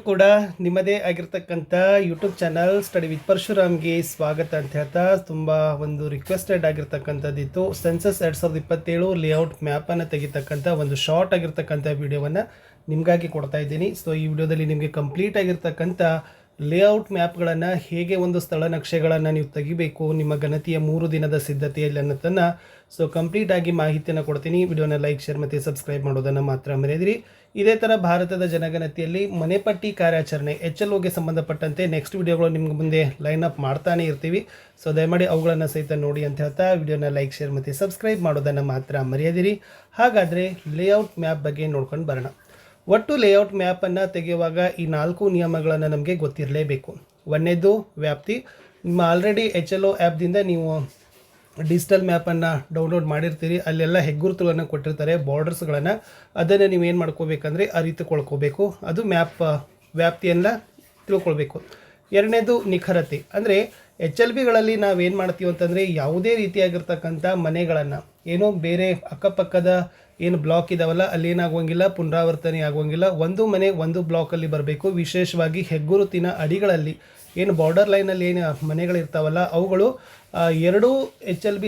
ಕೂಡ ನಿಮ್ಮದೇ ಆಗಿರ್ತಕ್ಕಂಥ ಯೂಟ್ಯೂಬ್ ಚಾನಲ್ ಸ್ಟಡಿ ವಿತ್ ಪರಶುರಾಮ್ಗೆ ಸ್ವಾಗತ ಅಂತ ಹೇಳ್ತಾ ತುಂಬ ಒಂದು ರಿಕ್ವೆಸ್ಟೆಡ್ ಆಗಿರ್ತಕ್ಕಂಥದ್ದಿತ್ತು. ಸೆನ್ಸಸ್ 2027 ಲೇಔಟ್ ಮ್ಯಾಪನ್ನು ತೆಗಿತಕ್ಕಂಥ ಒಂದು ಶಾರ್ಟ್ ಆಗಿರ್ತಕ್ಕಂಥ ವಿಡಿಯೋವನ್ನು ನಿಮಗಾಗಿ ಕೊಡ್ತಾ ಇದ್ದೀನಿ. ಸೊ ಈ ವಿಡಿಯೋದಲ್ಲಿ ನಿಮಗೆ ಕಂಪ್ಲೀಟ್ ಆಗಿರ್ತಕ್ಕಂಥ ಲೇಔಟ್ ಮ್ಯಾಪ್ಗಳನ್ನು ಹೇಗೆ ಒಂದು ಸ್ಥಳ ನಕ್ಷೆಗಳನ್ನು ನೀವು ತೆಗಿಬೇಕು ನಿಮ್ಮ ಗಣತಿಯ 3 ದಿನದ ಸಿದ್ಧತೆಯಲ್ಲಿ ಅನ್ನೋದನ್ನು ಕಂಪ್ಲೀಟಾಗಿ ಮಾಹಿತಿಯನ್ನು ಕೊಡ್ತೀನಿ. ವಿಡಿಯೋನ ಲೈಕ್, ಶೇರ್ ಮತ್ತು ಸಬ್ಸ್ಕ್ರೈಬ್ ಮಾಡೋದನ್ನು ಮಾತ್ರ ಮರೆಯದಿರಿ. ಇದೇ ಥರ ಭಾರತದ ಜನಗಣತಿಯಲ್ಲಿ ಮನೆಪಟ್ಟಿ ಕಾರ್ಯಾಚರಣೆ HLOಗೆ ಸಂಬಂಧಪಟ್ಟಂತೆ ನೆಕ್ಸ್ಟ್ ವಿಡಿಯೋಗಳು ನಿಮ್ಗೆ ಮುಂದೆ ಲೈನ್ ಅಪ್ ಮಾಡ್ತಾನೆ ಇರ್ತೀವಿ. ಸೊ ದಯಮಾಡಿ ಅವುಗಳನ್ನು ಸಹಿತ ನೋಡಿ ಅಂತ ಹೇಳ್ತಾ ವಿಡಿಯೋನ ಲೈಕ್, ಶೇರ್ ಮತ್ತು ಸಬ್ಸ್ಕ್ರೈಬ್ ಮಾಡೋದನ್ನು ಮಾತ್ರ ಮರೆಯದಿರಿ. ಹಾಗಾದರೆ ಲೇಔಟ್ ಮ್ಯಾಪ್ ಬಗ್ಗೆ ನೋಡ್ಕೊಂಡು ಬರೋಣ. ಒಟ್ಟು ಲೇಔಟ್ ಮ್ಯಾಪನ್ನು ತೆಗೆಯುವಾಗ ಈ 4 ನಿಯಮಗಳನ್ನು ನಮಗೆ ಗೊತ್ತಿರಲೇಬೇಕು. ಒಂದನೇದು ವ್ಯಾಪ್ತಿ. ನಿಮ್ಮ ಆಲ್ರೆಡಿ HLO ಆ್ಯಪ್ದಿಂದ ನೀವು ಡಿಜಿಟಲ್ ಮ್ಯಾಪನ್ನು ಡೌನ್ಲೋಡ್ ಮಾಡಿರ್ತೀರಿ. ಅಲ್ಲೆಲ್ಲ ಹೆಗ್ಗುರುತುಗಳನ್ನು ಕೊಟ್ಟಿರ್ತಾರೆ, ಬಾರ್ಡರ್ಸ್ಗಳನ್ನು. ಅದನ್ನು ನೀವು ಏನು ಮಾಡ್ಕೋಬೇಕಂದ್ರೆ ಅರಿತುಕೊಳ್ಕೋಬೇಕು. ಅದು ಮ್ಯಾಪ್ ವ್ಯಾಪ್ತಿಯನ್ನು ತಿಳ್ಕೊಳ್ಬೇಕು. ಎರಡನೇದು ನಿಖರತೆ. ಅಂದರೆ HLBಗಳಲ್ಲಿ ನಾವೇನು ಮಾಡ್ತೀವಿ ಅಂತಂದರೆ ಯಾವುದೇ ರೀತಿಯಾಗಿರ್ತಕ್ಕಂಥ ಮನೆಗಳನ್ನು ಏನೋ ಬೇರೆ ಅಕ್ಕಪಕ್ಕದ ಏನು ಬ್ಲಾಕ್ ಇದಾವಲ್ಲ ಅಲ್ಲಿ ಏನಾಗುವಂಗಿಲ್ಲ, ಪುನರಾವರ್ತನೆ ಆಗುವಂಗಿಲ್ಲ. ಒಂದು ಮನೆ ಒಂದು ಬ್ಲಾಕಲ್ಲಿ ಬರಬೇಕು. ವಿಶೇಷವಾಗಿ ಹೆಗ್ಗುರುತಿನ ಅಡಿಗಳಲ್ಲಿ ಏನು ಬಾರ್ಡರ್ ಲೈನಲ್ಲಿ ಏನು ಮನೆಗಳಿರ್ತಾವಲ್ಲ ಅವುಗಳು 2 HLB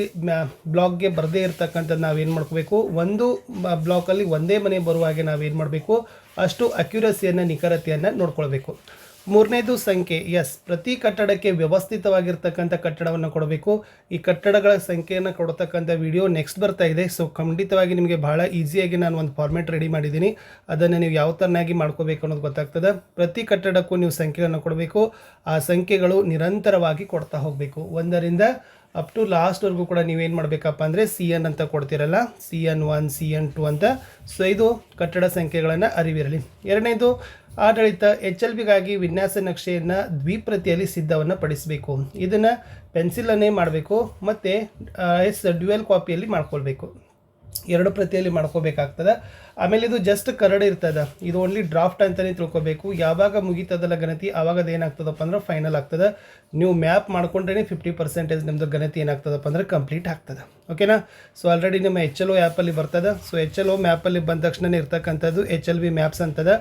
ಬ್ಲಾಕ್ಗೆ ಬರದೇ ಇರತಕ್ಕಂಥದ್ದು ನಾವೇನು ಮಾಡ್ಕೋಬೇಕು, ಒಂದು ಬ್ಲಾಕಲ್ಲಿ ಒಂದೇ ಮನೆ ಬರುವ ಹಾಗೆ ನಾವೇನು ಮಾಡಬೇಕು, ಅಷ್ಟು ಅಕ್ಯುರಸಿಯನ್ನು, ನಿಖರತೆಯನ್ನು ನೋಡ್ಕೊಳ್ಬೇಕು. ಮೂರನೇದು ಸಂಖ್ಯೆ. ಪ್ರತಿ ಕಟ್ಟಡಕ್ಕೆ ವ್ಯವಸ್ಥಿತವಾಗಿರ್ತಕ್ಕಂಥ ಕಟ್ಟಡವನ್ನು ಕೊಡಬೇಕು. ಈ ಕಟ್ಟಡಗಳ ಸಂಖ್ಯೆಯನ್ನು ಕೊಡ್ತಕ್ಕಂಥ ವಿಡಿಯೋ ನೆಕ್ಸ್ಟ್ ಬರ್ತಾ ಇದೆ. ಸೊ ಖಂಡಿತವಾಗಿ ನಿಮಗೆ ಬಹಳ ಈಸಿಯಾಗಿ ನಾನು ಒಂದು ಫಾರ್ಮೆಟ್ ರೆಡಿ ಮಾಡಿದ್ದೀನಿ. ಅದನ್ನು ನೀವು ಯಾವ ಥರನಾಗಿ ಮಾಡ್ಕೋಬೇಕು ಅನ್ನೋದು ಗೊತ್ತಾಗ್ತದೆ. ಪ್ರತಿ ಕಟ್ಟಡಕ್ಕೂ ನೀವು ಸಂಖ್ಯೆಯನ್ನು ಕೊಡಬೇಕು. ಆ ಸಂಖ್ಯೆಗಳು ನಿರಂತರವಾಗಿ ಕೊಡ್ತಾ ಹೋಗಬೇಕು. 1ರಿಂದ ಅಪ್ ಟು ಲಾಸ್ಟ್ವರೆಗೂ ಕೂಡ ನೀವೇನು ಮಾಡಬೇಕಪ್ಪ ಅಂದರೆ CN ಅಂತ ಕೊಡ್ತಿರಲ್ಲ, CN1 CN2 ಅಂತ. ಸೊ ಇದು ಕಟ್ಟಡ ಸಂಖ್ಯೆಗಳನ್ನು ಅರಿವಿರಲಿ. ಎರಡನೇದು ಆಡಳಿತ. HLBಗಾಗಿ ವಿನ್ಯಾಸ ನಕ್ಷೆಯನ್ನು ದ್ವಿಪ್ರತಿಯಲ್ಲಿ ಸಿದ್ಧವನ್ನು ಪಡಿಸಬೇಕು. ಇದನ್ನು ಪೆನ್ಸಿಲನ್ನೇ ಮಾಡಬೇಕು ಮತ್ತು ಡ್ಯುಯಲ್ ಕಾಪಿಯಲ್ಲಿ ಮಾಡ್ಕೊಳ್ಬೇಕು. 2 ಪ್ರತಿಯಲ್ಲಿ ಮಾಡ್ಕೋಬೇಕಾಗ್ತದೆ. ಆಮೇಲೆ ಇದು ಜಸ್ಟ್ ಕರಡು ಇರ್ತದೆ, ಇದು ಓನ್ಲಿ ಡ್ರಾಫ್ಟ್ ಅಂತಲೇ ತಿಳ್ಕೊಬೇಕು. ಯಾವಾಗ ಮುಗಿತದಲ್ಲ ಗಣತಿ ಆವಾಗ ಅದು ಏನಾಗ್ತದಪ್ಪ ಅಂದ್ರೆ ಫೈನಲ್ ಆಗ್ತದೆ. ನೀವು ಮ್ಯಾಪ್ ಮಾಡ್ಕೊಂಡ್ರೆ 50% ನಿಮ್ಮದು ಗಣತಿ ಏನಾಗ್ತದಪ್ಪ ಅಂದ್ರೆ ಕಂಪ್ಲೀಟ್ ಆಗ್ತದೆ. ಓಕೆನಾ? ಸೊ ಆಲ್ರೆಡಿ ನಿಮ್ಮ HLO ಆ್ಯಪಲ್ಲಿ ಬರ್ತದೆ. ಸೊ HLO ಮ್ಯಾಪಲ್ಲಿ ಬಂದ ತಕ್ಷಣ ಇರ್ತಕ್ಕಂಥದ್ದು HLB ಮ್ಯಾಪ್ಸ್ ಅಂತದ.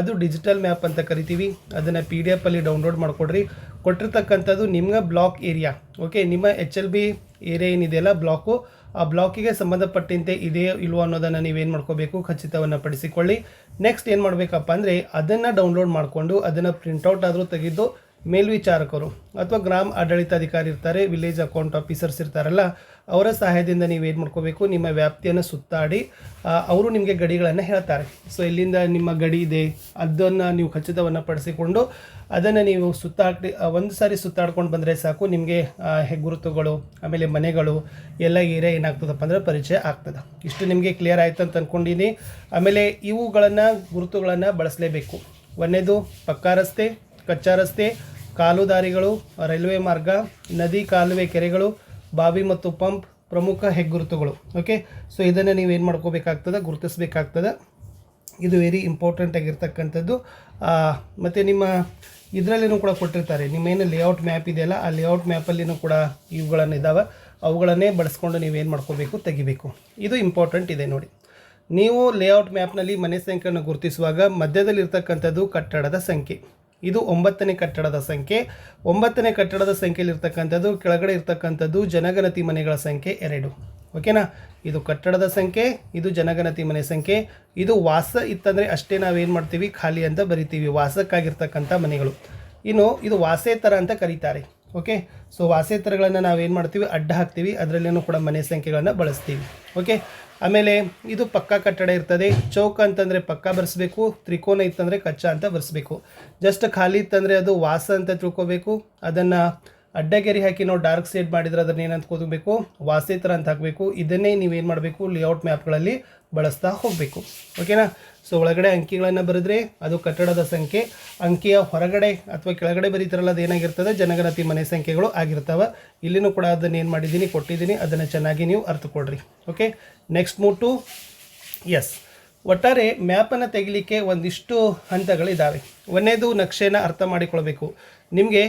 ಅದು ಡಿಜಿಟಲ್ ಮ್ಯಾಪ್ ಅಂತ ಕರಿತೀವಿ. ಅದನ್ನು PDF ಅಲ್ಲಿ ಡೌನ್ಲೋಡ್ ಮಾಡಿಕೊಡ್ರಿ. ಕೊಟ್ಟಿರ್ತಕ್ಕಂಥದ್ದು ನಿಮ್ಮ ಬ್ಲಾಕ್ ಏರಿಯಾ. ಓಕೆ, ನಿಮ್ಮ HLB ಏರಿಯಾ ಏನಿದೆಯಲ್ಲ ಬ್ಲಾಕು, ಆ ಬ್ಲಾಕಿಗೆ ಸಂಬಂಧಪಟ್ಟಂತೆ ಇದೆಯೋ ಇಲ್ವೋ ಅನ್ನೋದನ್ನು ನೀವೇನು ಮಾಡ್ಕೋಬೇಕು, ಖಚಿತವನ್ನು ಪಡಿಸಿಕೊಳ್ಳಿ. ನೆಕ್ಸ್ಟ್ ಏನು ಮಾಡಬೇಕಪ್ಪ ಅಂದರೆ ಅದನ್ನು ಡೌನ್ಲೋಡ್ ಮಾಡಿಕೊಂಡು ಅದನ್ನು ಪ್ರಿಂಟೌಟ್ ಆದರೂ ತೆಗೆದು ಮೇಲ್ವಿಚಾರಕರು ಅಥವಾ ಗ್ರಾಮ ಆಡಳಿತಾಧಿಕಾರಿ ಇರ್ತಾರೆ, ವಿಲೇಜ್ ಅಕೌಂಟ್ ಆಫೀಸರ್ಸ್ ಇರ್ತಾರಲ್ಲ, ಅವರ ಸಹಾಯದಿಂದ ನೀವೇನು ಮಾಡ್ಕೋಬೇಕು, ನಿಮ್ಮ ವ್ಯಾಪ್ತಿಯನ್ನು ಸುತ್ತಾಡಿ ಅವರು ನಿಮಗೆ ಗಡಿಗಳನ್ನು ಹೇಳ್ತಾರೆ. ಸೊ ಇಲ್ಲಿಂದ ನಿಮ್ಮ ಗಡಿ ಇದೆ ಅದನ್ನು ನೀವು ಖಚಿತವನ್ನು ಪಡಿಸಿಕೊಂಡು ಅದನ್ನು ನೀವು ಒಂದು ಸಾರಿ ಸುತ್ತಾಡ್ಕೊಂಡು ಬಂದರೆ ಸಾಕು. ನಿಮಗೆ ಹೆಗ್ಗುರುತುಗಳು ಆಮೇಲೆ ಮನೆಗಳು ಎಲ್ಲ ಏರಿಯಾ ಏನಾಗ್ತದಪ್ಪ ಅಂದರೆ ಪರಿಚಯ ಆಗ್ತದೆ. ಇಷ್ಟು ನಿಮಗೆ ಕ್ಲಿಯರ್ ಆಯ್ತು ಅಂತ ಅಂದ್ಕೊಂಡಿದ್ದೀನಿ. ಆಮೇಲೆ ಇವುಗಳನ್ನು ಗುರುತುಗಳನ್ನು ಬಳಸಲೇಬೇಕು. ಒಂದನೇದು ಪಕ್ಕಾ ರಸ್ತೆ, ಕಚ್ಚಾ ರಸ್ತೆ, ಕಾಲುದಾರಿಗಳು, ರೈಲ್ವೆ ಮಾರ್ಗ, ನದಿ, ಕಾಲುವೆ, ಕೆರೆಗಳು, ಬಾವಿ ಮತ್ತು ಪಂಪ್ ಪ್ರಮುಖ ಹೆಗ್ಗುರುತುಗಳು. ಓಕೆ, ಸೊ ಇದನ್ನು ನೀವೇನು ಮಾಡ್ಕೋಬೇಕಾಗ್ತದೆ, ಗುರುತಿಸಬೇಕಾಗ್ತದೆ. ಇದು ವೆರಿ ಇಂಪಾರ್ಟೆಂಟ್ ಆಗಿರ್ತಕ್ಕಂಥದ್ದು. ಮತ್ತು ನಿಮ್ಮ ಇದರಲ್ಲಿನೂ ಕೂಡ ಕೊಟ್ಟಿರ್ತಾರೆ, ನಿಮ್ಮೇನು ಲೇಔಟ್ ಮ್ಯಾಪ್ ಇದೆಯಲ್ಲ ಆ ಲೇಔಟ್ ಮ್ಯಾಪಲ್ಲಿನೂ ಕೂಡ ಇವುಗಳನ್ನು ಇದ್ದಾವೆ. ಅವುಗಳನ್ನೇ ಬಳಸ್ಕೊಂಡು ನೀವೇನು ಮಾಡ್ಕೋಬೇಕು, ತೆಗಿಬೇಕು. ಇದು ಇಂಪಾರ್ಟೆಂಟ್ ಇದೆ ನೋಡಿ. ನೀವು ಲೇಔಟ್ ಮ್ಯಾಪ್ನಲ್ಲಿ ಮನೆ ಸಂಖ್ಯೆಯನ್ನು ಗುರುತಿಸುವಾಗ ಮಧ್ಯದಲ್ಲಿರ್ತಕ್ಕಂಥದ್ದು ಕಟ್ಟಡದ ಸಂಖ್ಯೆ. ಇದು 9ನೇ ಕಟ್ಟಡದ ಸಂಖ್ಯೆ. 9ನೇ ಕಟ್ಟಡದ ಸಂಖ್ಯೆಯಲ್ಲಿರ್ತಕ್ಕಂಥದ್ದು ಕೆಳಗಡೆ ಇರ್ತಕ್ಕಂಥದ್ದು ಜನಗಣತಿ ಮನೆಗಳ ಸಂಖ್ಯೆ 2. ಓಕೆನಾ? ಇದು ಕಟ್ಟಡದ ಸಂಖ್ಯೆ, ಇದು ಜನಗಣತಿ ಮನೆ ಸಂಖ್ಯೆ. ಇದು ವಾಸ ಇತ್ತಂದರೆ ಅಷ್ಟೇ ನಾವೇನು ಮಾಡ್ತೀವಿ, ಖಾಲಿ ಅಂತ ಬರಿತೀವಿ, ವಾಸಕ್ಕಾಗಿರ್ತಕ್ಕಂಥ ಮನೆಗಳು. ಇನ್ನು ಇದು ವಾಸೇತರ ಅಂತ ಕರೀತಾರೆ. ಓಕೆ, ಸೊ ವಾಸೇತರಗಳನ್ನು ನಾವೇನು ಮಾಡ್ತೀವಿ, ಅಡ್ಡ ಹಾಕ್ತೀವಿ, ಅದರಲ್ಲೇನೂ ಕೂಡ ಮನೆ ಸಂಖ್ಯೆಗಳನ್ನು ಬಳಸ್ತೀವಿ. ಓಕೆ, ಆಮೇಲೆ ಇದು ಪಕ್ಕಾ ಕಟ್ಟಡ ಇರ್ತದೆ. ಚೌಕ ಅಂತಂದರೆ ಪಕ್ಕಾ ಬರೆಸಬೇಕು, ತ್ರಿಕೋನ ಇತ್ತಂದರೆ ಕಚ್ಚಾ ಅಂತ ಬರೆಸಬೇಕು. ಜಸ್ಟ್ ಖಾಲಿ ಇತ್ತಂದರೆ ಅದು ವಾಸ ಅಂತ ತಿಳ್ಕೊಬೇಕು. ಅದನ್ನು ಅಡ್ಡಗೆರೆ ಹಾಕಿ ನಾವು ಡಾರ್ಕ್ ಶೇಡ್ ಮಾಡಿದ್ರೆ ಅದನ್ನು ಏನಂತ ಕೂದಬೇಕು, ವಾಸೇತರ ಅಂತ ಹಾಕಬೇಕು. ಇದನ್ನೇ ನೀವೇನು ಮಾಡಬೇಕು, ಲೇಔಟ್ ಮ್ಯಾಪ್ಗಳಲ್ಲಿ ಬಳಸ್ತಾ ಹೋಗಬೇಕು. ಓಕೆನಾ? ಸೊ ಒಳಗಡೆ ಅಂಕಿಗಳನ್ನು ಬರೆದ್ರೆ ಅದು ಕಟ್ಟಡದ ಸಂಖ್ಯೆ, ಅಂಕಿಯ ಹೊರಗಡೆ ಅಥವಾ ಕೆಳಗಡೆ ಬರೀತಾರಲ್ಲ ಅದು ಏನಾಗಿರ್ತದೆ, ಜನಗಣತಿ ಮನೆ ಸಂಖ್ಯೆಗಳು ಆಗಿರ್ತವೆ. ಇಲ್ಲಿನೂ ಕೂಡ ಅದನ್ನು ಏನು ಮಾಡಿದ್ದೀನಿ, ಕೊಟ್ಟಿದ್ದೀನಿ. ಅದನ್ನು ಚೆನ್ನಾಗಿ ನೀವು ಅರ್ಥಕೊಡ್ರಿ. ಓಕೆ, ನೆಕ್ಸ್ಟ್ ಮೂವ್ ಟು ಒಟ್ಟಾರೆ ಮ್ಯಾಪನ್ನು ತೆಗಿಲಿಕ್ಕೆ ಒಂದಿಷ್ಟು ಹಂತಗಳಿದ್ದಾವೆ. ಒಂದನೇದು ನಕ್ಷೆನ ಅರ್ಥ ಮಾಡಿಕೊಳ್ಬೇಕು. ನಿಮಗೆ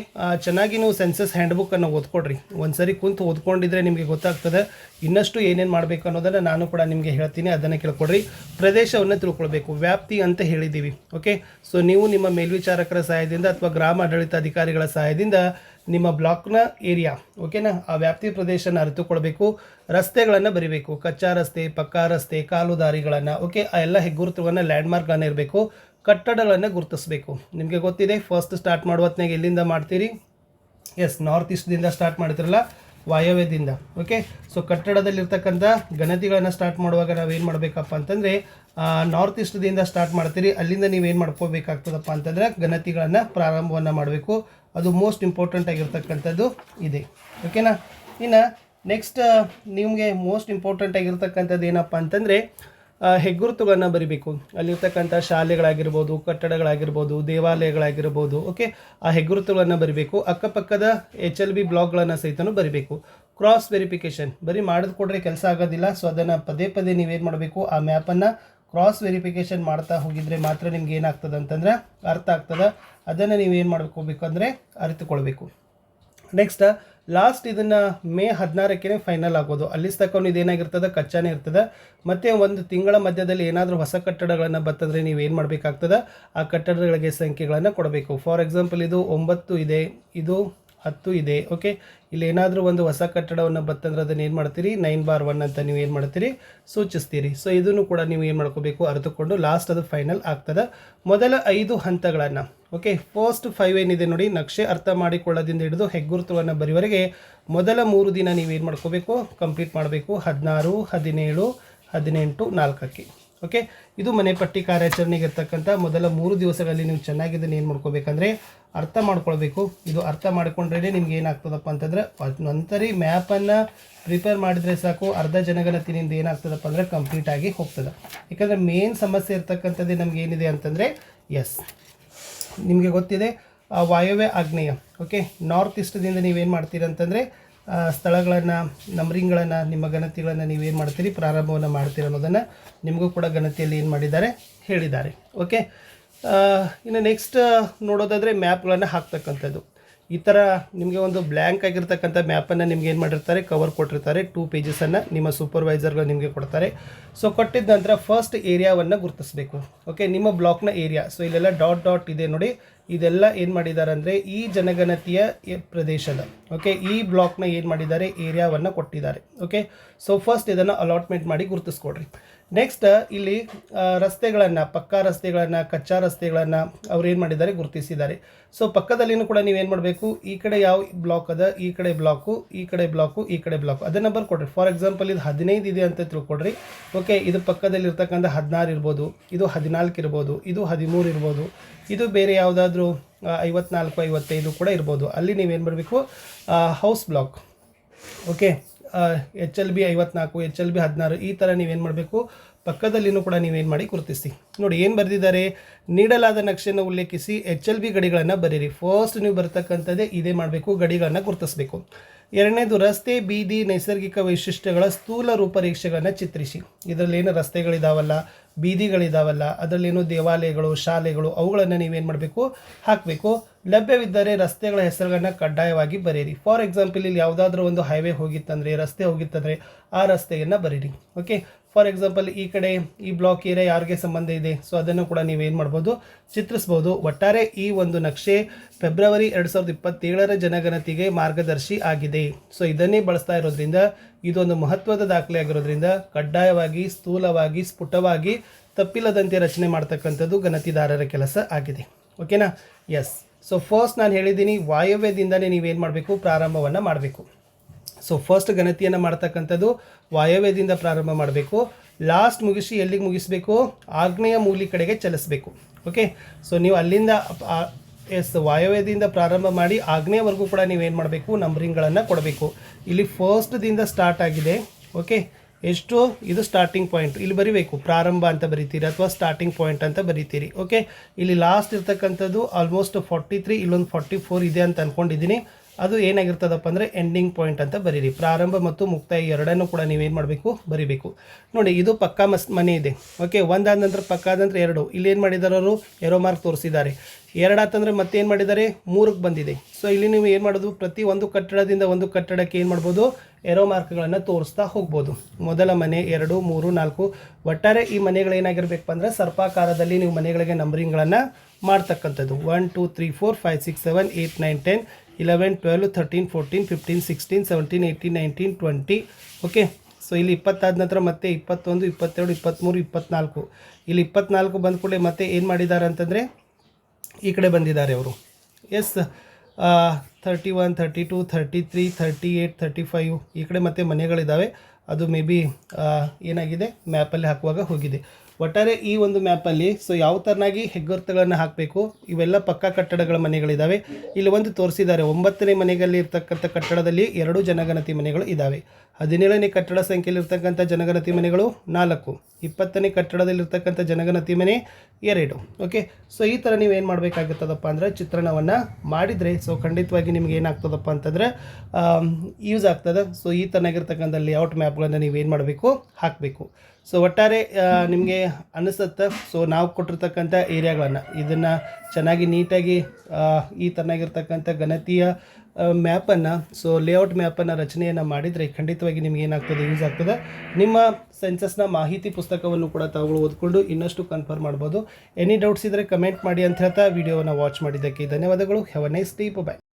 ಚೆನ್ನಾಗಿ ನೀವು ಸೆನ್ಸಸ್ ಹ್ಯಾಂಡ್ಬುಕ್ಕನ್ನು ಓದ್ಕೊಡ್ರಿ. ಒಂದು ಸರಿ ಕುಂತು ಓದ್ಕೊಂಡಿದ್ರೆ ನಿಮಗೆ ಗೊತ್ತಾಗ್ತದೆ ಇನ್ನಷ್ಟು ಏನೇನು ಮಾಡಬೇಕು ಅನ್ನೋದನ್ನು ನಾನು ಕೂಡ ನಿಮಗೆ ಹೇಳ್ತೀನಿ, ಅದನ್ನು ಕೇಳ್ಕೊಡ್ರಿ. ಪ್ರದೇಶವನ್ನು ತಿಳ್ಕೊಳ್ಬೇಕು, ವ್ಯಾಪ್ತಿ ಅಂತ ಹೇಳಿದ್ದೀವಿ. ಓಕೆ, ಸೊ ನೀವು ನಿಮ್ಮ ಮೇಲ್ವಿಚಾರಕರ ಸಹಾಯದಿಂದ ಅಥವಾ ಗ್ರಾಮ ಆಡಳಿತಾಧಿಕಾರಿಗಳ ಸಹಾಯದಿಂದ ನಿಮ್ಮ ಬ್ಲಾಕ್ನ ಏರಿಯಾ, ಓಕೆನಾ, ಆ ವ್ಯಾಪ್ತಿ ಪ್ರದೇಶನ ಅರಿತುಕೊಳ್ಬೇಕು. ರಸ್ತೆಗಳನ್ನು ಬರಿಬೇಕು, ಕಚ್ಚಾ ರಸ್ತೆ, ಪಕ್ಕಾ ರಸ್ತೆ, ಕಾಲು ದಾರಿಗಳನ್ನು, ಓಕೆ, ಆ ಎಲ್ಲ ಹೆಗ್ಗುರುತುಗಳನ್ನು, ಲ್ಯಾಂಡ್ಮಾರ್ಕ್ಗಳನ್ನು ಇರಬೇಕು. ಕಟ್ಟಡಗಳನ್ನು ಗುರುತಿಸಬೇಕು. ನಿಮಗೆ ಗೊತ್ತಿದೆ ಫಸ್ಟ್ ಸ್ಟಾರ್ಟ್ ಮಾಡುವ ಹೊತ್ತಿನಾಗ ಎಲ್ಲಿಂದ ಮಾಡ್ತೀರಿ? ಎಸ್, ನಾರ್ತ್ ಈಸ್ಟ್ದಿಂದ ಸ್ಟಾರ್ಟ್ ಮಾಡ್ತಿರಲ್ಲ, ವಾಯವ್ಯದಿಂದ. ಓಕೆ, ಸೊ ಕಟ್ಟಡದಲ್ಲಿರ್ತಕ್ಕಂಥ ಗಣತಿಗಳನ್ನು ಸ್ಟಾರ್ಟ್ ಮಾಡುವಾಗ ನಾವೇನು ಮಾಡಬೇಕಪ್ಪ ಅಂತಂದರೆ ನಾರ್ತ್ ಈಸ್ಟ್ದಿಂದ ಸ್ಟಾರ್ಟ್ ಮಾಡ್ತೀರಿ. ಅಲ್ಲಿಂದ ನೀವೇನು ಮಾಡ್ಕೋಬೇಕಾಗ್ತದಪ್ಪ ಅಂತಂದರೆ ಗಣತಿಗಳನ್ನು ಪ್ರಾರಂಭವನ್ನು ಮಾಡಬೇಕು. ಅದು ಮೋಸ್ಟ್ ಇಂಪಾರ್ಟೆಂಟ್ ಆಗಿರ್ತಕ್ಕಂಥದ್ದು ಇದೆ. ಓಕೆನಾ. ಇನ್ನು ನೆಕ್ಸ್ಟ್ ನಿಮಗೆ ಮೋಸ್ಟ್ ಇಂಪಾರ್ಟೆಂಟ್ ಆಗಿರ್ತಕ್ಕಂಥದ್ದು ಏನಪ್ಪ ಅಂತಂದರೆ ಹೆಗ್ಗುರುತುಗಳನ್ನು ಬರಿಬೇಕು. ಅಲ್ಲಿರ್ತಕ್ಕಂಥ ಶಾಲೆಗಳಾಗಿರ್ಬೋದು, ಕಟ್ಟಡಗಳಾಗಿರ್ಬೋದು, ದೇವಾಲಯಗಳಾಗಿರ್ಬೋದು, ಓಕೆ, ಆ ಹೆಗ್ಗುರುತುಗಳನ್ನು ಬರಿಬೇಕು. ಅಕ್ಕಪಕ್ಕದ HLB ಬ್ಲಾಕ್ಗಳನ್ನು ಸಹಿತನೂ ಬರಿಬೇಕು. ಕ್ರಾಸ್ ವೆರಿಫಿಕೇಷನ್ ಬರೀ ಮಾಡಿದ್ ಕೊಡ್ರೆ ಕೆಲಸ ಆಗೋದಿಲ್ಲ. ಸೊ ಅದನ್ನು ಪದೇ ಪದೇ ನೀವೇನು ಮಾಡಬೇಕು, ಆ ಮ್ಯಾಪನ್ನು ಕ್ರಾಸ್ ವೆರಿಫಿಕೇಷನ್ ಮಾಡ್ತಾ ಹೋಗಿದ್ರೆ ಮಾತ್ರ ನಿಮ್ಗೆ ಏನಾಗ್ತದೆ ಅಂತಂದರೆ ಅರ್ಥ ಆಗ್ತದೆ. ಅದನ್ನು ನೀವೇನು ಮಾಡ್ಕೋಬೇಕಂದ್ರೆ ಅರಿತುಕೊಳ್ಬೇಕು. ನೆಕ್ಸ್ಟ್ ಲಾಸ್ಟ್ ಇದನ್ನು ಮೇ 16ಕ್ಕೆ ಫೈನಲ್ ಆಗೋದು. ಅಲ್ಲಿ ತಕೊಂಡು ಇದೇನಾಗಿರ್ತದೆ, ಕಚ್ಚಾನೇ ಇರ್ತದೆ. ಮತ್ತು ಒಂದು ತಿಂಗಳ ಮಧ್ಯದಲ್ಲಿ ಏನಾದರೂ ಹೊಸ ಕಟ್ಟಡಗಳನ್ನು ಬರ್ತಂದರೆ ನೀವೇನು ಮಾಡಬೇಕಾಗ್ತದೆ, ಆ ಕಟ್ಟಡಗಳಿಗೆ ಸಂಖ್ಯೆಗಳನ್ನು ಕೊಡಬೇಕು. ಫಾರ್ ಎಕ್ಸಾಂಪಲ್ ಇದು 9 ಇದೆ, ಇದು 10 ಇದೆ. ಓಕೆ, ಇಲ್ಲಿ ಏನಾದರೂ ಒಂದು ಹೊಸ ಕಟ್ಟಡವನ್ನು ಬರ್ತಂದ್ರೆ ಅದನ್ನು ಏನು ಮಾಡ್ತೀರಿ, 9/1 ಅಂತ ನೀವು ಏನು ಮಾಡ್ತೀರಿ, ಸೂಚಿಸ್ತೀರಿ. ಸೊ ಇದನ್ನು ಕೂಡ ನೀವು ಏನು ಮಾಡ್ಕೋಬೇಕು, ಅರಿತುಕೊಂಡು ಲಾಸ್ಟ್ ಅದು ಫೈನಲ್ ಆಗ್ತದೆ. ಮೊದಲ 5 ಹಂತಗಳನ್ನು, ಓಕೆ, ಫಸ್ಟ್ 5 ಏನಿದೆ ನೋಡಿ, ನಕ್ಷೆ ಅರ್ಥ ಮಾಡಿಕೊಳ್ಳೋದಿಂದ ಹಿಡಿದು ಹೆಗ್ಗುರುತುವನ್ನು ಬರೆಯುವವರೆಗೆ ಮೊದಲ 3 ದಿನ ನೀವೇನು ಮಾಡ್ಕೋಬೇಕು, ಕಂಪ್ಲೀಟ್ ಮಾಡಬೇಕು. 16, 17, 18, 4ಕ್ಕೆ. ಓಕೆ, ಇದು ಮನೆ ಪಟ್ಟಿ ಕಾರ್ಯಾಚರಣೆಗೆ ಇರ್ತಕ್ಕಂಥ ಮೊದಲ 3 ದಿವಸಗಳಲ್ಲಿ ನೀವು ಚೆನ್ನಾಗಿದ್ದನ್ನು ಏನು ಮಾಡ್ಕೋಬೇಕಂದ್ರೆ ಅರ್ಥ ಮಾಡ್ಕೊಳ್ಬೇಕು. ಇದು ಅರ್ಥ ಮಾಡ್ಕೊಂಡ್ರೆ ನಿಮ್ಗೆ ಏನಾಗ್ತದಪ್ಪ ಅಂತಂದರೆ ನಂತರ ಮ್ಯಾಪನ್ನು ಪ್ರಿಪೇರ್ ಮಾಡಿದರೆ ಸಾಕು, ಅರ್ಧ ಜನಗಣತಿನಿಂದ ಏನಾಗ್ತದಪ್ಪ ಅಂದರೆ ಕಂಪ್ಲೀಟ್ ಆಗಿ ಹೋಗ್ತದೆ. ಯಾಕಂದರೆ ಮೇನ್ ಸಮಸ್ಯೆ ಇರ್ತಕ್ಕಂಥದ್ದೇ ನಮ್ಗೆ ಏನಿದೆ ಅಂತಂದರೆ, ಎಸ್, ನಿಮಗೆ ಗೊತ್ತಿದೆ ವಾಯವ್ಯ ಆಗ್ನೇಯ, ಓಕೆ, ನಾರ್ತ್ ಈಸ್ಟ್ದಿಂದ ನೀವೇನು ಮಾಡ್ತೀರಿ ಅಂತಂದರೆ ಸ್ಥಳಗಳನ್ನು, ನಂಬರಿಂಗ್ಗಳನ್ನು, ನಿಮ್ಮ ಗಣತಿಗಳನ್ನು ನೀವೇನು ಮಾಡ್ತೀರಿ, ಪ್ರಾರಂಭವನ್ನು ಮಾಡ್ತೀರಿ ಅನ್ನೋದನ್ನು ನಿಮಗೂ ಕೂಡ ಗಣತಿಯಲ್ಲಿ ಏನು ಮಾಡಿದ್ದಾರೆ, ಹೇಳಿದ್ದಾರೆ. ಓಕೆ, ಇನ್ನು ನೆಕ್ಸ್ಟ್ ನೋಡೋದಾದರೆ ಮ್ಯಾಪ್ಗಳನ್ನು ಹಾಕ್ತಕ್ಕಂಥದ್ದು. ಈ ಥರ ನಿಮಗೆ ಒಂದು ಬ್ಲ್ಯಾಂಕ್ ಆಗಿರ್ತಕ್ಕಂಥ ಮ್ಯಾಪನ್ನು ನಿಮ್ಗೆ ಏನು ಮಾಡಿರ್ತಾರೆ, ಕವರ್ ಕೊಟ್ಟಿರ್ತಾರೆ. 2 ಪೇಜಸನ್ನು ನಿಮ್ಮ ಸೂಪರ್ವೈಸರ್ಗಳು ನಿಮಗೆ ಕೊಡ್ತಾರೆ. ಸೊ ಕೊಟ್ಟಿದ್ದ ನಂತರ ಫಸ್ಟ್ ಏರಿಯಾವನ್ನು ಗುರುತಿಸಬೇಕು. ಓಕೆ, ನಿಮ್ಮ ಬ್ಲಾಕ್ನ ಏರಿಯಾ. ಸೊ ಇಲ್ಲೆಲ್ಲ ಡಾಟ್ ಇದೆ ನೋಡಿ, ಇದೆಲ್ಲ ಏನು ಮಾಡಿದ್ದಾರೆ ಅಂದರೆ ಈ ಜನಗಣತಿಯ ಪ್ರದೇಶದ, ಓಕೆ, ಈ ಬ್ಲಾಕ್ನ ಏನು ಮಾಡಿದ್ದಾರೆ, ಏರಿಯಾವನ್ನು ಕೊಟ್ಟಿದ್ದಾರೆ. ಓಕೆ, ಸೊ ಫಸ್ಟ್ ಇದನ್ನು ಅಲಾಟ್ಮೆಂಟ್ ಮಾಡಿ ಗುರುತಿಸ್ಕೊಡ್ರಿ. ನೆಕ್ಸ್ಟ್ ಇಲ್ಲಿ ರಸ್ತೆಗಳನ್ನು, ಪಕ್ಕಾ ರಸ್ತೆಗಳನ್ನು, ಕಚ್ಚಾ ರಸ್ತೆಗಳನ್ನು ಅವ್ರು ಏನು ಮಾಡಿದ್ದಾರೆ, ಗುರುತಿಸಿದ್ದಾರೆ. ಸೊ ಪಕ್ಕದಲ್ಲಿನೂ ಕೂಡ ನೀವೇನು ಮಾಡಬೇಕು, ಈ ಕಡೆ ಯಾವ ಬ್ಲಾಕ್ ಅದ, ಈ ಕಡೆ ಬ್ಲಾಕು, ಈ ಕಡೆ ಬ್ಲಾಕು, ಈ ಕಡೆ ಬ್ಲಾಕು, ಅದನ್ನು ಬರ್ಕೊಡ್ರಿ. ಫಾರ್ ಎಕ್ಸಾಂಪಲ್ ಇದು 15 ಇದೆ ಅಂತ ತಿಳ್ಕೊಡ್ರಿ. ಓಕೆ, ಇದು ಪಕ್ಕದಲ್ಲಿ ಇರ್ತಕ್ಕಂಥ 16 ಇರ್ಬೋದು, ಇದು 14 ಇರ್ಬೋದು, ಇದು 13 ಇರ್ಬೋದು, ಇದು ಬೇರೆ ಯಾವುದಾದ್ರೂ 54, 55 ಕೂಡ ಇರ್ಬೋದು. ಅಲ್ಲಿ ನೀವೇನು ಮಾಡಬೇಕು, house block, okay, HLB 54, HLB 16, ಈ ಥರ ನೀವೇನು ಮಾಡಬೇಕು, ಪಕ್ಕದಲ್ಲಿನೂ ಕೂಡ ನೀವೇನು ಮಾಡಿ ಗುರುತಿಸಿ. ನೋಡಿ ಏನು ಬರೆದಿದ್ದಾರೆ, ನೀಡಲಾದ ನಕ್ಷೆಯನ್ನು ಉಲ್ಲೇಖಿಸಿ HLB ಗಡಿಗಳನ್ನು ಬರೀರಿ. ಫಸ್ಟ್ ನೀವು ಬರ್ತಕ್ಕಂಥದ್ದೇ ಇದೇ ಮಾಡಬೇಕು, ಗಡಿಗಳನ್ನು ಗುರುತಿಸಬೇಕು. ಎರಡನೇದು ರಸ್ತೆ, ಬೀದಿ, ನೈಸರ್ಗಿಕ ವೈಶಿಷ್ಟ್ಯಗಳ ಸ್ಥೂಲ ರೂಪರೇಷೆಗಳನ್ನು ಚಿತ್ರಿಸಿ. ಇದರಲ್ಲಿ ಏನು ರಸ್ತೆಗಳಿದಾವಲ್ಲ, ಬೀದಿಗಳಿದಾವಲ್ಲ, ಅದರಲ್ಲೇನು ದೇವಾಲಯಗಳು, ಶಾಲೆಗಳು, ಅವುಗಳನ್ನು ನೀವೇನು ಮಾಡಬೇಕು, ಹಾಕಬೇಕು. ಲಭ್ಯವಿದ್ದರೆ ರಸ್ತೆಗಳ ಹೆಸರುಗಳನ್ನು ಕಡ್ಡಾಯವಾಗಿ ಬರೀರಿ. ಫಾರ್ ಎಕ್ಸಾಂಪಲ್ ಇಲ್ಲಿ ಯಾವುದಾದ್ರೂ ಒಂದು ಹೈವೇ ಹೋಗಿತ್ತಂದರೆ, ರಸ್ತೆ ಹೋಗಿತ್ತಂದರೆ ಆ ರಸ್ತೆಯನ್ನು ಬರೀರಿ. ಓಕೆ, ಫಾರ್ ಎಕ್ಸಾಂಪಲ್ ಈ ಕಡೆ ಈ ಬ್ಲಾಕ್ ಏರಿಯಾ ಯಾರಿಗೆ ಸಂಬಂಧ ಇದೆ, ಸೊ ಅದನ್ನು ಕೂಡ ನೀವೇನು ಮಾಡ್ಬೋದು, ಚಿತ್ರಿಸ್ಬೋದು. ಒಟ್ಟಾರೆ ಈ ಒಂದು ನಕ್ಷೆ ಫೆಬ್ರವರಿ 2027 ಜನಗಣತಿಗೆ ಮಾರ್ಗದರ್ಶಿ ಆಗಿದೆ. ಸೊ ಇದನ್ನೇ ಬಳಸ್ತಾ ಇರೋದ್ರಿಂದ ಇದೊಂದು ಮಹತ್ವದ ದಾಖಲೆ ಆಗಿರೋದ್ರಿಂದ ಕಡ್ಡಾಯವಾಗಿ, ಸ್ಥೂಲವಾಗಿ, ಸ್ಫುಟವಾಗಿ, ತಪ್ಪಿಲ್ಲದಂತೆ ರಚನೆ ಮಾಡ್ತಕ್ಕಂಥದ್ದು ಗಣತಿದಾರರ ಕೆಲಸ ಆಗಿದೆ. ಓಕೆನಾ. ಎಸ್, ಸೊ ಫಸ್ಟ್ ನಾನು ಹೇಳಿದ್ದೀನಿ ವಾಯವ್ಯದಿಂದನೇ ನೀವೇನು ಮಾಡಬೇಕು, ಪ್ರಾರಂಭವನ್ನು ಮಾಡಬೇಕು. ಸೊ ಫಸ್ಟ್ ಗಣತಿಯನ್ನು ಮಾಡ್ತಕ್ಕಂಥದ್ದು ವಾಯವ್ಯದಿಂದ ಪ್ರಾರಂಭ ಮಾಡಬೇಕು. ಲಾಸ್ಟ್ ಮುಗಿಸಿ ಎಲ್ಲಿಗೆ ಮುಗಿಸಬೇಕು, ಆಗ್ನೇಯ ಮೂಲೆ ಕಡೆಗೆ ಚಲಿಸಬೇಕು. ಓಕೆ, ಸೊ ನೀವು ಅಲ್ಲಿಂದ ವಾಯವ್ಯದಿಂದ ಪ್ರಾರಂಭ ಮಾಡಿ ಆಗ್ನೇಯವರೆಗೂ ಕೂಡ ನೀವೇನು ಮಾಡಬೇಕು, ನಂಬರಿಂಗ್ಗಳನ್ನು ಕೊಡಬೇಕು. ಇಲ್ಲಿ ಫಸ್ಟ್ದಿಂದ ಸ್ಟಾರ್ಟ್ ಆಗಿದೆ. ಓಕೆ, ಎಷ್ಟು, ಇದು ಸ್ಟಾರ್ಟಿಂಗ್ ಪಾಯಿಂಟ್, ಇಲ್ಲಿ ಬರೀಬೇಕು, ಪ್ರಾರಂಭ ಅಂತ ಬರೀತೀರಿ ಅಥವಾ ಸ್ಟಾರ್ಟಿಂಗ್ ಪಾಯಿಂಟ್ ಅಂತ ಬರೀತೀರಿ. ಓಕೆ, ಇಲ್ಲಿ ಲಾಸ್ಟ್ ಇರ್ತಕ್ಕಂಥದ್ದು ಆಲ್ಮೋಸ್ಟ್ 43, ಇಲ್ಲೊಂದು 44 ಇದೆ ಅಂತ ಅಂದ್ಕೊಂಡಿದ್ದೀನಿ. ಅದು ಏನಾಗಿರ್ತದಪ್ಪ ಅಂದರೆ ಎಂಡಿಂಗ್ ಪಾಯಿಂಟ್ ಅಂತ ಬರೀರಿ. ಪ್ರಾರಂಭ ಮತ್ತು ಮುಕ್ತಾಯ ಎರಡನ್ನೂ ಕೂಡ ನೀವೇನು ಮಾಡಬೇಕು, ಬರಿಬೇಕು. ನೋಡಿ ಇದು ಪಕ್ಕಾ ಮನೆ ಇದೆ. ಓಕೆ, ಒಂದಾದ ನಂತರ ಪಕ್ಕ ಆದ ನಂತರ 2. ಇಲ್ಲಿ ಏನು ಮಾಡಿದ್ದಾರೆ ಅವರು, ಎರೋ ಮಾರ್ಕ್ ತೋರಿಸಿದ್ದಾರೆ. 2 ಆತಂದರೆ ಮತ್ತೆ ಏನು ಮಾಡಿದ್ದಾರೆ, 3ಕ್ಕೆ ಬಂದಿದೆ. ಸೊ ಇಲ್ಲಿ ನೀವು ಏನು ಮಾಡೋದು, ಪ್ರತಿ ಒಂದು ಕಟ್ಟಡದಿಂದ ಒಂದು ಕಟ್ಟಡಕ್ಕೆ ಏನು ಮಾಡ್ಬೋದು, ಎರೋ ಮಾರ್ಕ್ಗಳನ್ನು ತೋರಿಸ್ತಾ ಹೋಗ್ಬೋದು. ಮೊದಲ ಮನೆ 2, 3, 4. ಒಟ್ಟಾರೆ ಈ ಮನೆಗಳೇನಾಗಿರ್ಬೇಕಪ್ಪ ಅಂದರೆ ಸರ್ಪಾಕಾರದಲ್ಲಿ ನೀವು ಮನೆಗಳಿಗೆ ನಂಬರಿಂಗ್ಗಳನ್ನು ಮಾಡ್ತಕ್ಕಂಥದ್ದು. 1 2 3 4 5 6 7 8 9 10 11 12 13 14 15 16 17 18 19 20. ಓಕೆ, ಸೊ ಇಲ್ಲಿ 20 ಆದ ನಂತರ ಮತ್ತೆ 21 22 23 24. ಇಲ್ಲಿ 24 ಬಂದ ಕೂಡಲೇ ಮತ್ತೆ ಏನು ಮಾಡಿದ್ದಾರೆ ಅಂತಂದರೆ ಈ ಕಡೆ ಬಂದಿದ್ದಾರೆ ಅವರು. ಎಸ್, 31 32 33 38 35 ಈ ಕಡೆ ಮತ್ತೆ ಮನೆಗಳಿದ್ದಾವೆ. ಅದು ಮೇ ಬಿ ಏನಾಗಿದೆ, ಮ್ಯಾಪಲ್ಲಿ ಹಾಕುವಾಗ ಹೋಗಿದೆ. ಒಟ್ಟಾರೆ ಈ ಒಂದು ಮ್ಯಾಪಲ್ಲಿ ಸೊ ಯಾವ ಥರನಾಗಿ ಹೆಗ್ಗುರುತುಗಳನ್ನು ಹಾಕಬೇಕು, ಇವೆಲ್ಲ ಪಕ್ಕಾ ಕಟ್ಟಡಗಳ ಮನೆಗಳಿದ್ದಾವೆ. ಇಲ್ಲಿ ಒಂದು ತೋರಿಸಿದ್ದಾರೆ, 9ನೇ ಮನೆಯಲ್ಲಿ ಇರ್ತಕ್ಕಂಥ ಕಟ್ಟಡದಲ್ಲಿ 2 ಜನಗಣತಿ ಮನೆಗಳು ಇದ್ದಾವೆ. 17ನೇ ಕಟ್ಟಡ ಸಂಖ್ಯೆಯಲ್ಲಿರ್ತಕ್ಕಂಥ ಜನಗಣತಿ ಮನೆಗಳು 4. 20ನೇ ಕಟ್ಟಡದಲ್ಲಿರ್ತಕ್ಕಂಥ ಜನಗಣತಿ ಮನೆ 2. ಓಕೆ, ಸೊ ಈ ಥರ ನೀವು ಏನು ಮಾಡಬೇಕಾಗುತ್ತದಪ್ಪ ಅಂದರೆ ಚಿತ್ರಣವನ್ನು ಮಾಡಿದರೆ ಸೊ ಖಂಡಿತವಾಗಿ ನಿಮ್ಗೆ ಏನಾಗ್ತದಪ್ಪ ಅಂತಂದರೆ ಯೂಸ್ ಆಗ್ತದೆ. ಸೊ ಈ ಥರನಾಗಿರ್ತಕ್ಕಂಥ ಲೇಔಟ್ ಮ್ಯಾಪ್ಗಳನ್ನು ನೀವೇನು ಮಾಡಬೇಕು, ಹಾಕಬೇಕು. ಸೊ ಒಟ್ಟಾರೆ ನಿಮಗೆ ಅನಿಸುತ್ತೆ, ಸೊ ನಾವು ಕೊಟ್ಟಿರ್ತಕ್ಕಂಥ ಏರಿಯಾಗಳನ್ನು ಇದನ್ನು ಚೆನ್ನಾಗಿ ನೀಟಾಗಿ ಈ ಥರನಾಗಿರ್ತಕ್ಕಂಥ ಗಣತಿಯ ಮ್ಯಾಪನ್ನು, ಸೊ ಲೇಔಟ್ ಮ್ಯಾಪನ್ನು ರಚನೆಯನ್ನು ಮಾಡಿದರೆ ಖಂಡಿತವಾಗಿ ನಿಮ್ಗೆ ಏನಾಗ್ತದೆ, ಯೂಸ್ ಆಗ್ತದೆ. ನಿಮ್ಮ ಸೆನ್ಸಸ್ನ ಮಾಹಿತಿ ಪುಸ್ತಕವನ್ನು ಕೂಡ ತಾವು ಓದ್ಕೊಂಡು ಇನ್ನಷ್ಟು ಕನ್ಫರ್ಮ್ ಮಾಡ್ಬೋದು. ಎನಿ ಡೌಟ್ಸ್ ಇದ್ದರೆ ಕಮೆಂಟ್ ಮಾಡಿ ಅಂತ ಹೇಳ್ತಾ ವಿಡಿಯೋವನ್ನು ವಾಚ್ ಮಾಡಿದ್ದಕ್ಕೆ ಧನ್ಯವಾದಗಳು. Have a nice day. By.